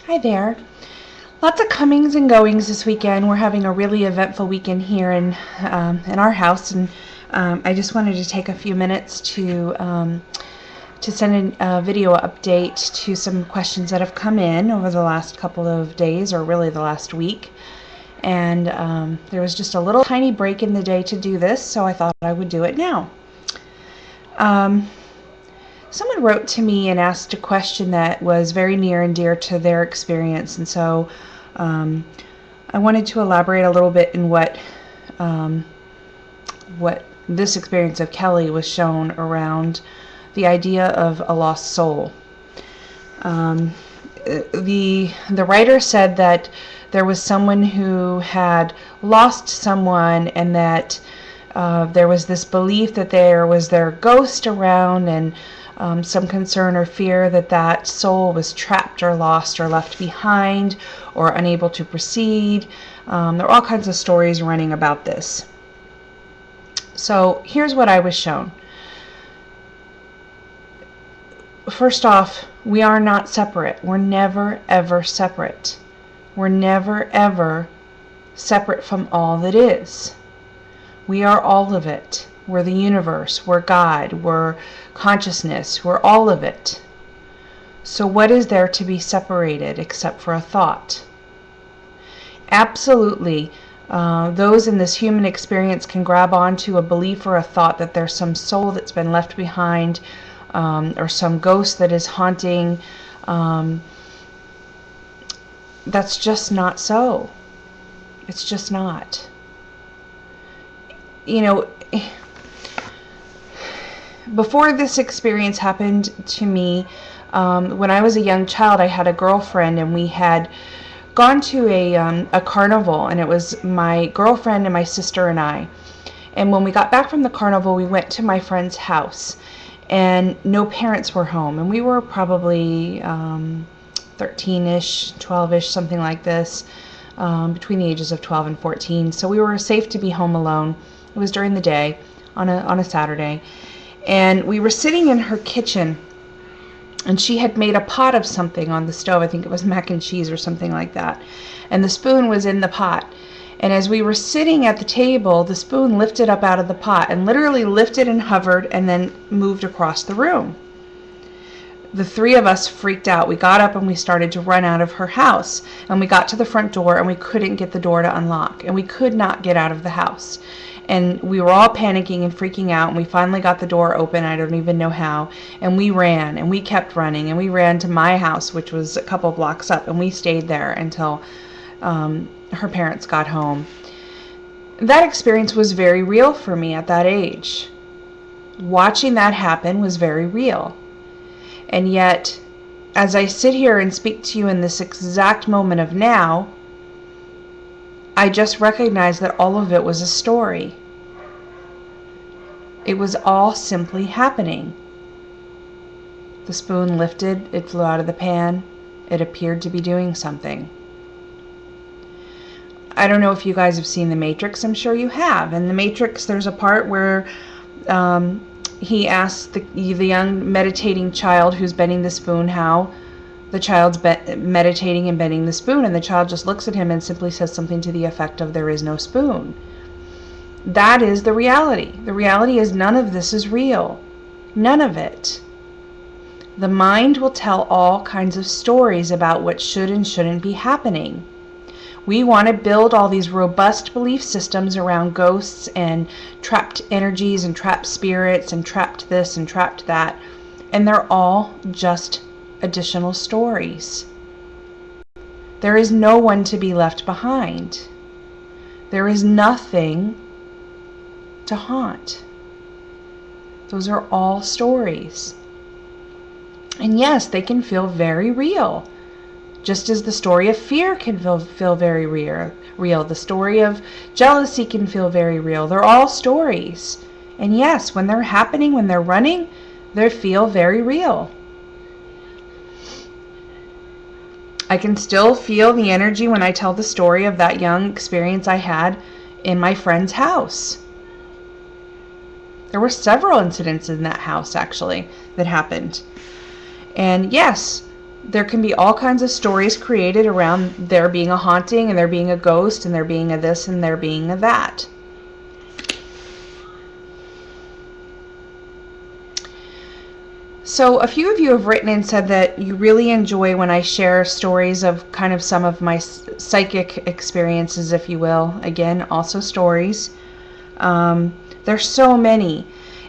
Hi there. Lots of comings and goings this weekend. We're having a really eventful weekend here in our house, and I just wanted to take a few minutes to send a video update to some questions that have come in over the last couple of days, or really the last week. And there was just a little tiny break in the day to do this, so I thought I would do it now. Someone wrote to me and asked a question that was very near and dear to their experience, and so I wanted to elaborate a little bit in what this experience of Kelly was shown around the idea of a lost soul. The writer said that there was someone who had lost someone, and that there was this belief that there was their ghost around, and some concern or fear that that soul was trapped or lost or left behind or unable to proceed. There are all kinds of stories running about this. So here's what I was shown. First off, we are not separate. We're never ever separate. We're never ever separate from all that is. We are all of it. We're the universe, we're God, we're consciousness, we're all of it. So what is there to be separated except for a thought? Absolutely, those in this human experience can grab onto a belief or a thought that there's some soul that's been left behind, or some ghost that is haunting. That's just not so. It's just not. You know, before this experience happened to me, when I was a young child, I had a girlfriend, and we had gone to a carnival, and it was my girlfriend and my sister and I. And when we got back from the carnival, we went to my friend's house, and no parents were home, and we were probably 13-ish, 12-ish, something like this, between the ages of 12 and 14. So we were safe to be home alone. It was during the day on a Saturday. And we were sitting in her kitchen, and she had made a pot of something on the stove. I think it was mac and cheese or something like that. And the spoon was in the pot. And as we were sitting at the table, the spoon lifted up out of the pot and literally lifted and hovered and then moved across the room. The three of us freaked out. We got up and we started to run out of her house. And we got to the front door, and we couldn't get the door to unlock. And we could not get out of the house. And we were all panicking and freaking out, and we finally got the door open. I don't even know how. And we ran, and we kept running, and we ran to my house, which was a couple blocks up, and we stayed there until her parents got home. That experience was very real for me at that age. Watching that happen was very real. And yet, as I sit here and speak to you in this exact moment of now, I just recognize that all of it was a story. It was all simply happening. The spoon lifted, it flew out of the pan, it appeared to be doing something. I don't know if you guys have seen The Matrix. I'm sure you have. In The Matrix, there's a part where he asks the young meditating child who's bending the spoon how the child's meditating and bending the spoon, and the child just looks at him and simply says something to the effect of, "There is no spoon." That is the reality. The reality is none of this is real. None of it. The mind will tell all kinds of stories about what should and shouldn't be happening. We want to build all these robust belief systems around ghosts and trapped energies and trapped spirits and trapped this and trapped that, and they're all just additional stories. There is no one to be left behind. There is nothing to haunt. Those are all stories. And yes, they can feel very real. Just as the story of fear can feel very real. The story of jealousy can feel very real. They're all stories. And yes, when they're happening, when they're running, they feel very real. I can still feel the energy when I tell the story of that young experience I had in my friend's house. There were several incidents in that house, actually, that happened. And yes, There can be all kinds of stories created around there being a haunting and there being a ghost and there being a this and there being a that. So a few of you have written and said that you really enjoy when I share stories of kind of some of my psychic experiences, if you will. Again, also stories. There's so many.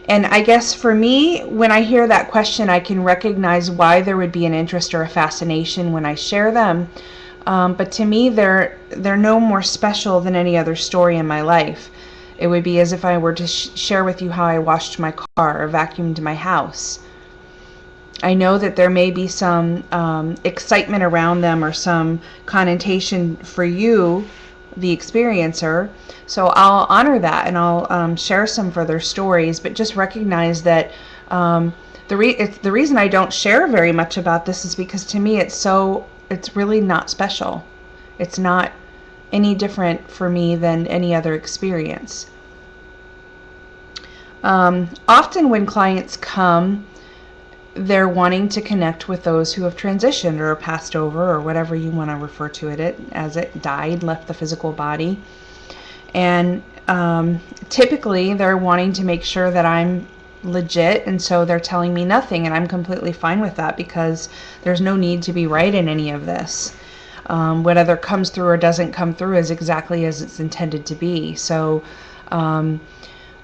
And I guess for me, when I hear that question, I can recognize why there would be an interest or a fascination when I share them. But to me, they're no more special than any other story in my life. It would be as if I were to share with you how I washed my car or vacuumed my house. I know that there may be some excitement around them or some connotation for you, the experiencer. So I'll honor that and I'll share some further stories, but just recognize that the reason I don't share very much about this is because to me it's really not special. It's not any different for me than any other experience. Often when clients come, they're wanting to connect with those who have transitioned or passed over or whatever you want to refer to it as, it died, left the physical body. And typically they're wanting to make sure that I'm legit, and so they're telling me nothing, and I'm completely fine with that because there's no need to be right in any of this. Whatever comes through or doesn't come through is exactly as it's intended to be. So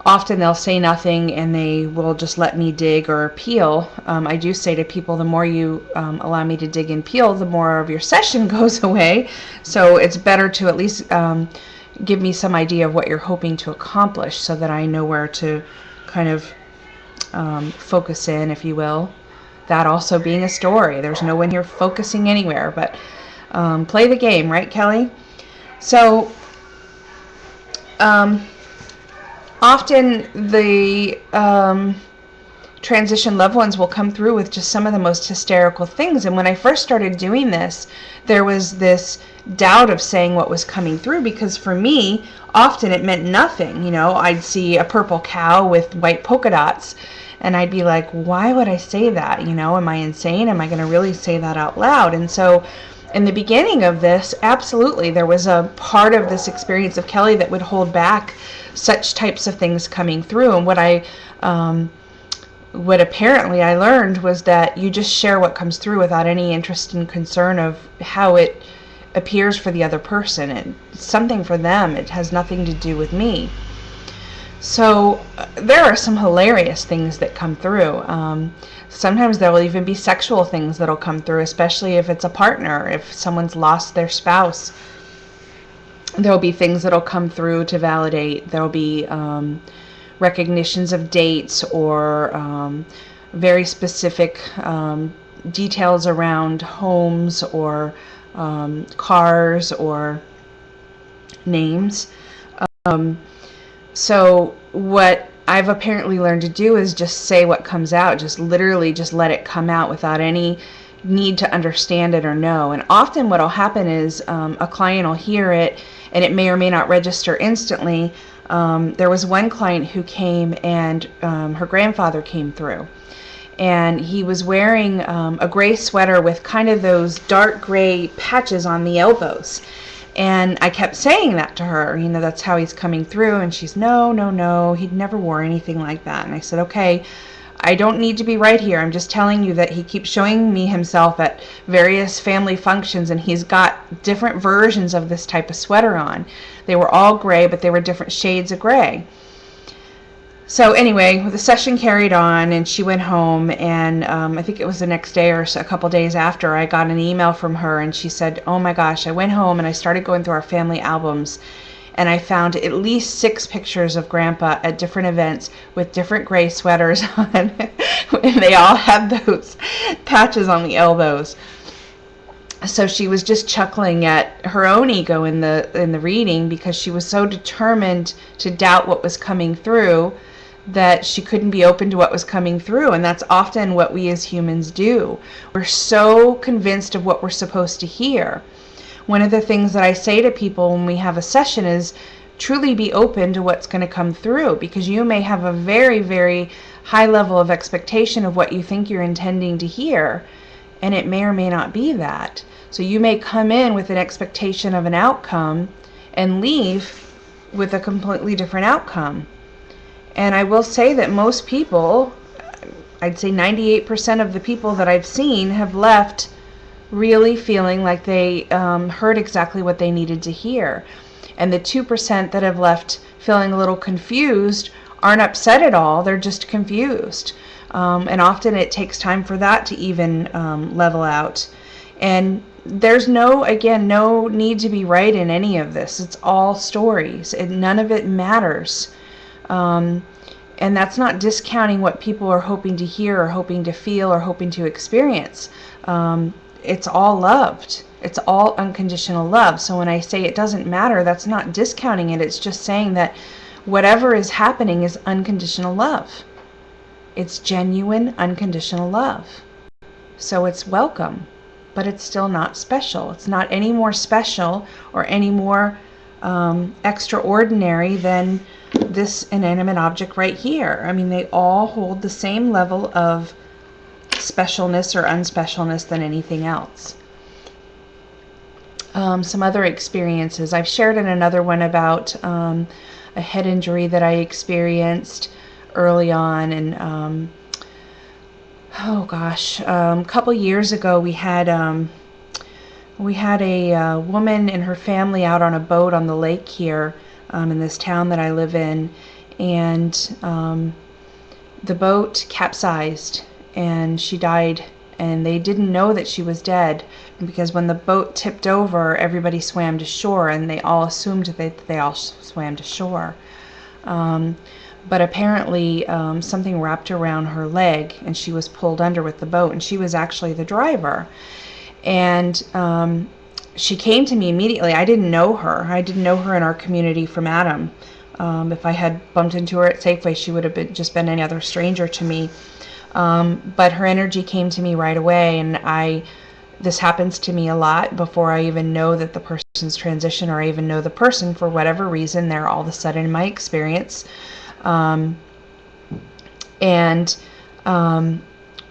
often they'll say nothing and they will just let me dig or peel. I do say to people, the more you allow me to dig and peel, the more of your session goes away. So it's better to at least give me some idea of what you're hoping to accomplish so that I know where to kind of focus in, if you will. That also being a story. There's no one here focusing anywhere, but play the game, right, Kelly? So often the transition loved ones will come through with just some of the most hysterical things. And when I first started doing this, there was this doubt of saying what was coming through, because for me, often it meant nothing. You know, I'd see a purple cow with white polka dots, and I'd be like, why would I say that? You know, am I insane? Am I going to really say that out loud? And so in the beginning of this, absolutely, there was a part of this experience of Kelly that would hold back such types of things coming through. And what apparently I learned was that you just share what comes through without any interest and concern of how it appears for the other person. It's something for them. It has nothing to do with me. So there are some hilarious things that come through. Sometimes there will even be sexual things that'll come through, especially if it's a partner, if someone's lost their spouse. There'll be things that'll come through to validate. There'll be recognitions of dates or very specific details around homes or cars or names. So what I've apparently learned to do is just say what comes out, just literally just let it come out without any need to understand it or know. And often what will happen is a client will hear it and it may or may not register instantly. There was one client who came and her grandfather came through, and he was wearing a gray sweater with kind of those dark gray patches on the elbows. And I kept saying that to her, you know, that's how he's coming through. And she's, no, he'd never wore anything like that. And I said, okay, I don't need to be right here. I'm just telling you that he keeps showing me himself at various family functions, and he's got different versions of this type of sweater on. They were all gray, but they were different shades of gray. So anyway, the session carried on, and she went home, and I think it was the next day or a couple days after, I got an email from her, and she said, oh my gosh, I went home and I started going through our family albums, and I found at least 6 pictures of Grandpa at different events with different gray sweaters on, and they all had those patches on the elbows. So she was just chuckling at her own ego in the reading, because she was so determined to doubt what was coming through that she couldn't be open to what was coming through. And that's often what we as humans do. We're so convinced of what we're supposed to hear. One of the things that I say to people when we have a session is truly be open to what's going to come through, because you may have a very, very high level of expectation of what you think you're intending to hear. and it may or may not be that. So you may come in with an expectation of an outcome and leave with a completely different outcome. And I will say that most people, I'd say 98% of the people that I've seen have left really feeling like they heard exactly what they needed to hear. And the 2% that have left feeling a little confused aren't upset at all, they're just confused. And often it takes time for that to even level out. And there's no need to be right in any of this. It's all stories, and none of it matters. And that's not discounting what people are hoping to hear or hoping to feel or hoping to experience. It's all loved. It's all unconditional love. So when I say it doesn't matter, that's not discounting it. It's just saying that whatever is happening is unconditional love. It's genuine, unconditional love. So it's welcome, but it's still not special. It's not any more special or any more extraordinary than this inanimate object right here. I mean, they all hold the same level of specialness or unspecialness than anything else. Some other experiences. I've shared in another one about a head injury that I experienced early on, and a couple years ago we had a woman and her family out on a boat on the lake here in this town that I live in, and the boat capsized and she died, and they didn't know that she was dead because when the boat tipped over, everybody swam to shore, and they all assumed that they all swam to shore. But apparently something wrapped around her leg and she was pulled under with the boat, and she was actually the driver. And she came to me immediately. I didn't know her. I didn't know her in our community from Adam. If I had bumped into her at Safeway, she would have just been any other stranger to me. But her energy came to me right away, and this happens to me a lot before I even know that the person's transition, or I even know the person. For whatever reason, they're all of a sudden in my experience.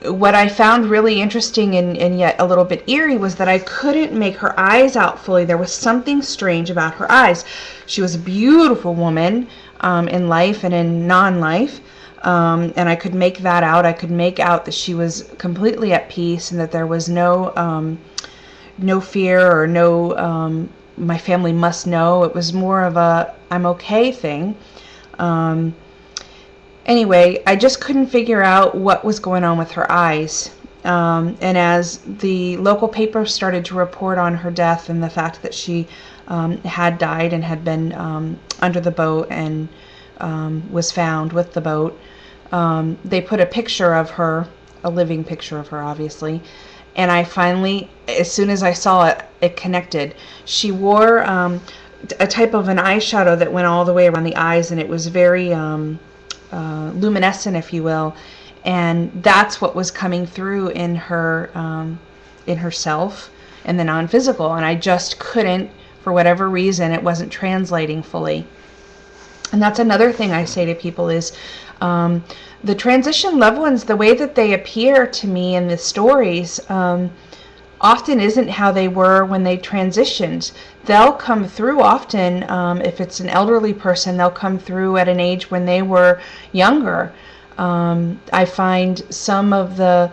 What I found really interesting and yet a little bit eerie was that I couldn't make her eyes out fully. There was something strange about her eyes. She was a beautiful woman in life and in non-life. And I could make that out. I could make out that she was completely at peace and that there was no fear or no my family must know. It was more of a I'm okay thing. Anyway, I just couldn't figure out what was going on with her eyes. And as the local paper started to report on her death and the fact that she had died and had been under the boat and was found with the boat, they put a picture of her, a living picture of her, obviously. And I finally, as soon as I saw it, it connected. She wore a type of an eyeshadow that went all the way around the eyes, and it was very luminescent, if you will. And that's what was coming through in herself in the non-physical. And I just couldn't, for whatever reason, it wasn't translating fully. And that's another thing I say to people is the transition loved ones, the way that they appear to me in the stories often isn't how they were when they transitioned. They'll come through often, if it's an elderly person, they'll come through at an age when they were younger. I find some of the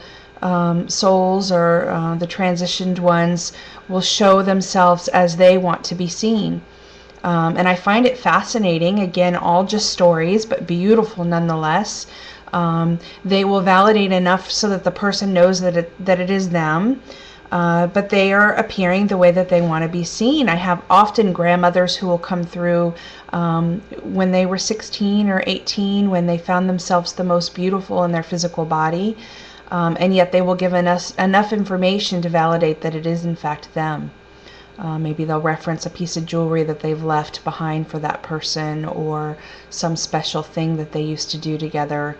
souls or the transitioned ones will show themselves as they want to be seen. And I find it fascinating. Again, all just stories, but beautiful nonetheless. They will validate enough so that the person knows that it is them, but they are appearing the way that they want to be seen. I have often grandmothers who will come through when they were 16 or 18, when they found themselves the most beautiful in their physical body, and yet they will give us enough information to validate that it is in fact them. Maybe they'll reference a piece of jewelry that they've left behind for that person, or some special thing that they used to do together.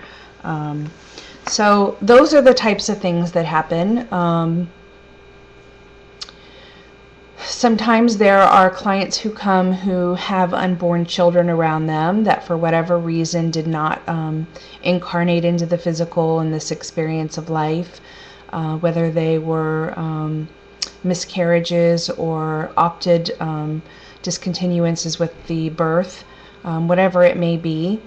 So those are the types of things that happen. Sometimes there are clients who come who have unborn children around them that for whatever reason did not incarnate into the physical in this experience of life. whether they were miscarriages or opted discontinuances with the birth, whatever it may be.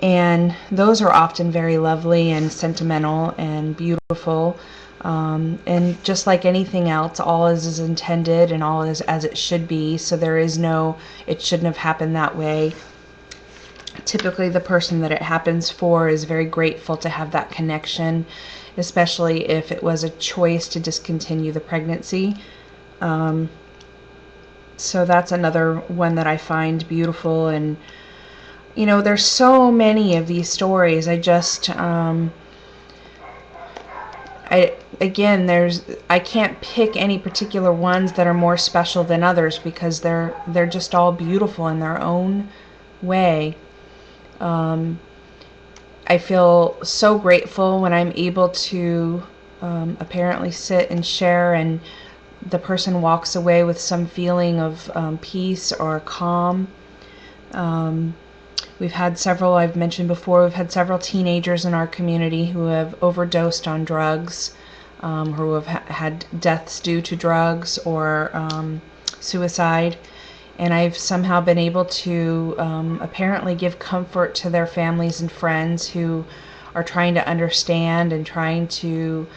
And those are often very lovely and sentimental and beautiful. And just like anything else, all is intended and all is as it should be. So there is no, it shouldn't have happened that way. Typically the person that it happens for is very grateful to have that connection, especially if it was a choice to discontinue the pregnancy. So that's another one that I find beautiful. And you know, there's so many of these stories. I just I can't pick any particular ones that are more special than others, because they're just all beautiful in their own way. I feel so grateful when I'm able to apparently sit and share, and the person walks away with some feeling of peace or calm. We've had several, I've mentioned before, we've had several teenagers in our community who have overdosed on drugs, who have had deaths due to drugs or suicide. And I've somehow been able to apparently give comfort to their families and friends who are trying to understand and trying to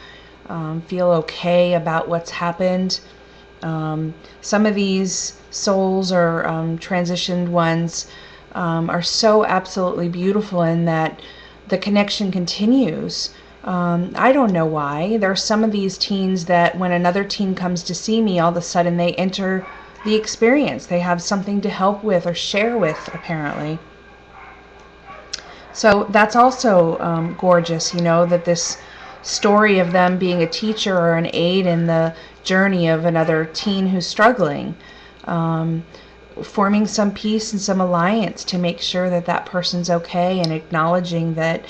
feel okay about what's happened. Some of these souls or transitioned ones are so absolutely beautiful in that the connection continues. I don't know why. There are some of these teens that when another teen comes to see me, all of a sudden they enter the experience. They have something to help with or share with, apparently. So that's also gorgeous, you know, that this story of them being a teacher or an aide in the journey of another teen who's struggling. Forming some peace and some alliance to make sure that that person's okay, and acknowledging that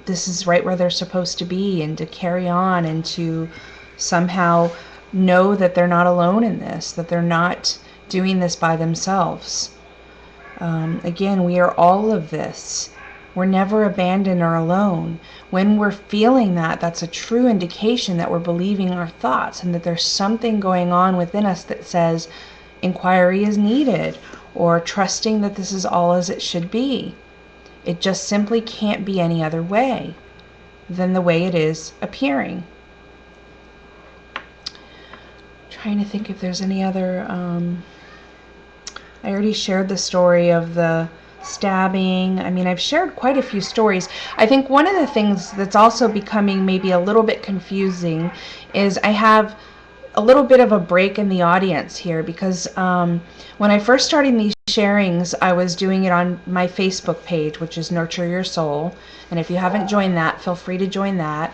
this is right where they're supposed to be, and to carry on and to somehow know that they're not alone in this, that they're not doing this by themselves. Again, we are all of this. We're never abandoned or alone. When we're feeling that, that's a true indication that we're believing our thoughts, and that there's something going on within us that says inquiry is needed, or trusting that this is all as it should be. It just simply can't be any other way than the way it is appearing. Trying to think if there's any other I already shared the story of the stabbing. I mean, I've shared quite a few stories. I think one of the things that's also becoming maybe a little bit confusing is I have a little bit of a break in the audience here, because when I first started these sharings, I was doing it on my Facebook page, which is Nurture Your Soul. And if you haven't joined that, feel free to join that.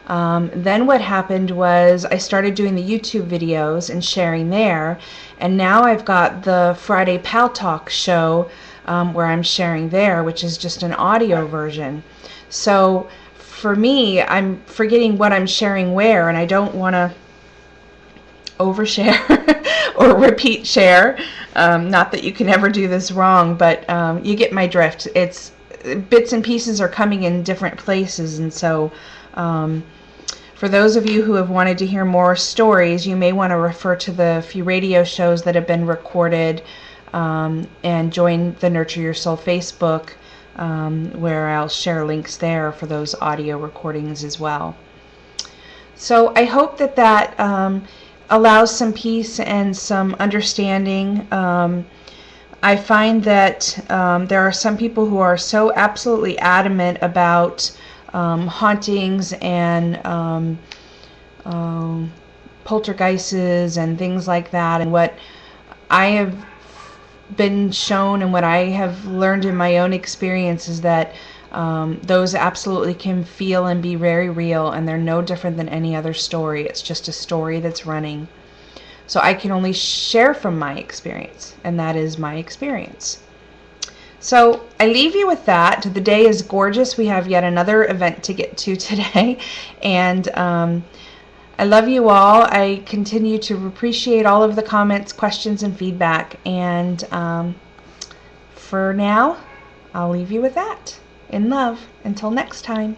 Then what happened was I started doing the YouTube videos and sharing there, and now I've got the Friday Pal Talk show where I'm sharing there, which is just an audio version. So for me, I'm forgetting what I'm sharing where, and I don't want to overshare or repeat share. Not that you can ever do this wrong, but you get my drift. It's bits and pieces are coming in different places, and so for those of you who have wanted to hear more stories, you may want to refer to the few radio shows that have been recorded, and join the Nurture Your Soul Facebook, where I'll share links there for those audio recordings as well. So I hope that that allows some peace and some understanding. I find that there are some people who are so absolutely adamant about hauntings and poltergeists and things like that, and what I have been shown and what I have learned in my own experience is that those absolutely can feel and be very real, and they're no different than any other story. It's just a story that's running. So I can only share from my experience, and that is my experience. So I leave you with that. The day is gorgeous. We have yet another event to get to today, and I love you all. I continue to appreciate all of the comments, questions, and feedback, and for now, I'll leave you with that. In love. Until next time.